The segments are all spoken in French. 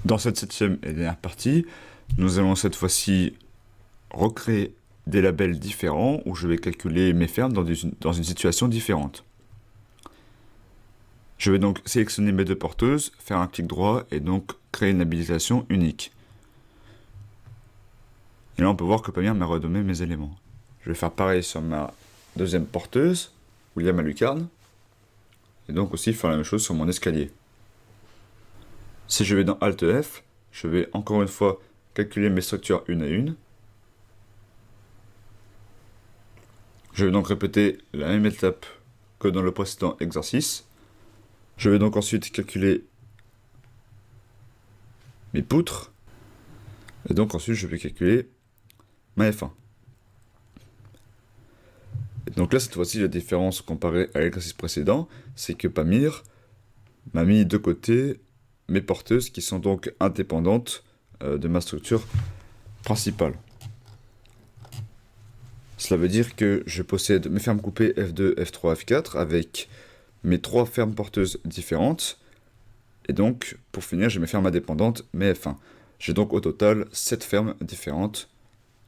Dans cette septième et dernière partie, nous allons cette fois-ci recréer des labels différents où je vais calculer mes fermes dans une situation différente. Je vais donc sélectionner mes deux porteuses, faire un clic droit et donc créer une labellisation unique. Et là on peut voir que Pamir m'a redonné mes éléments. Je vais faire pareil sur ma deuxième porteuse, William à lucarne, et donc aussi faire la même chose sur mon escalier. Si je vais dans Alt F, je vais encore une fois calculer mes structures une à une. Je vais donc répéter la même étape que dans le précédent exercice. Je vais donc ensuite calculer mes poutres. Et donc ensuite je vais calculer ma F1. Et donc là cette fois-ci la différence comparée à l'exercice précédent, c'est que Pamir m'a mis de côté mes porteuses qui sont donc indépendantes de ma structure principale. Cela veut dire que je possède mes fermes coupées F2, F3, F4 avec mes trois fermes porteuses différentes. Et donc, pour finir, j'ai mes fermes indépendantes, mes F1. J'ai donc au total 7 fermes différentes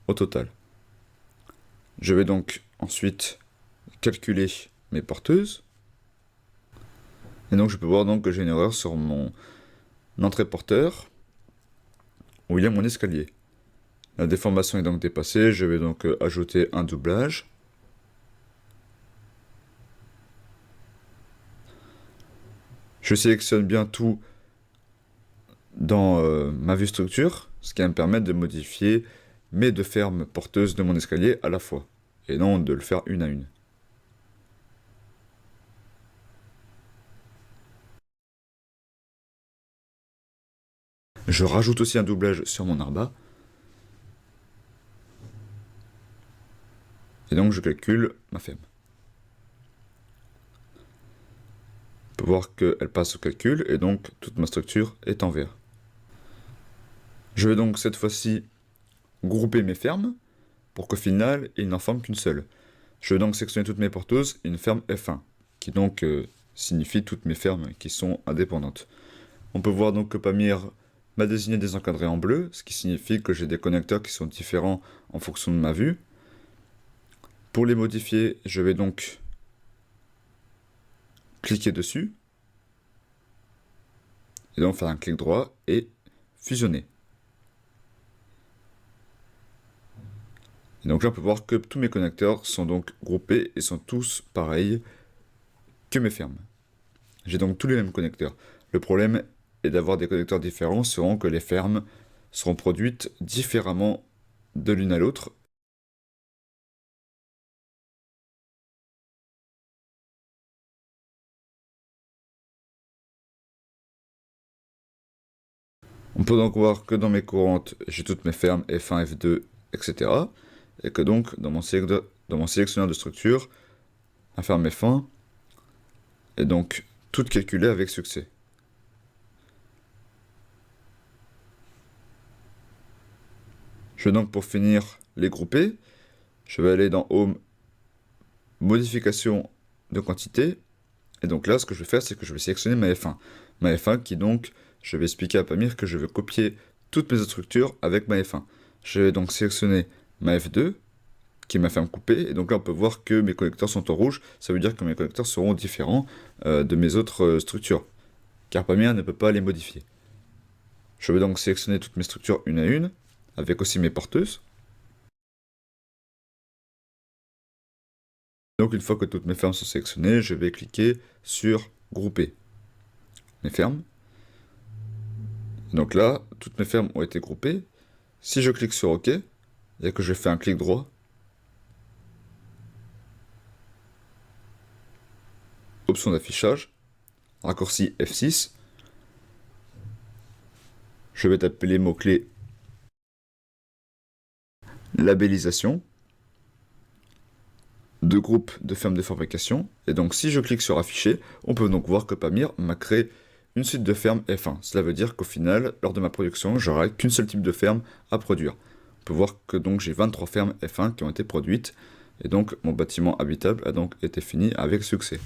au total. Je vais donc ensuite calculer mes porteuses. Et donc je peux voir donc que j'ai une erreur sur mon entrée porteur où il y a mon escalier. La déformation est donc dépassée, je vais donc ajouter un doublage. Je sélectionne bien tout dans ma vue structure, ce qui va me permettre de modifier mes deux fermes porteuses de mon escalier à la fois, et non de le faire une à une. Je rajoute aussi un doublage sur mon arbat. Et donc je calcule ma ferme. On peut voir qu'elle passe au calcul, et donc toute ma structure est en vert. Je vais donc cette fois-ci grouper mes fermes, pour qu'au final, il n'en forme qu'une seule. Je vais donc sélectionner toutes mes porteuses, une ferme F1, qui donc signifie toutes mes fermes qui sont indépendantes. On peut voir donc que Pamir m'a désigné des encadrés en bleu, ce qui signifie que j'ai des connecteurs qui sont différents en fonction de ma vue. Pour les modifier, je vais donc cliquer dessus, et donc faire un clic droit et fusionner. Et donc là, on peut voir que tous mes connecteurs sont donc groupés et sont tous pareils que mes fermes. J'ai donc tous les mêmes connecteurs. Le problème est d'avoir des connecteurs différents, selon que les fermes seront produites différemment de l'une à l'autre. On peut donc voir que dans mes courantes, j'ai toutes mes fermes F1, F2, etc. Et que donc, dans mon sélectionneur de structure, ma ferme F1 est donc toute calculée avec succès. Je vais donc pour finir les grouper. Je vais aller dans Home, Modification de quantité. Et donc là, ce que je vais faire, c'est que je vais sélectionner ma F1. Ma F1 qui donc, je vais expliquer à Pamir que je veux copier toutes mes autres structures avec ma F1. Je vais donc sélectionner ma F2, qui est ma ferme coupée. Et donc là, on peut voir que mes connecteurs sont en rouge. Ça veut dire que mes connecteurs seront différents de mes autres structures. Car Pamir ne peut pas les modifier. Je vais donc sélectionner toutes mes structures une à une, avec aussi mes porteuses. Donc une fois que toutes mes fermes sont sélectionnées, je vais cliquer sur grouper mes fermes. Donc là, toutes mes fermes ont été groupées. Si je clique sur OK, et que je fais un clic droit, option d'affichage, raccourci F6, je vais taper les mots-clés labellisation, de groupe de fermes de fabrication, et donc si je clique sur afficher, on peut donc voir que Pamir m'a créé une suite de fermes F1. Cela veut dire qu'au final, lors de ma production, j'aurai qu'une seule type de ferme à produire. On peut voir que donc j'ai 23 fermes F1 qui ont été produites, et donc mon bâtiment habitable a donc été fini avec succès.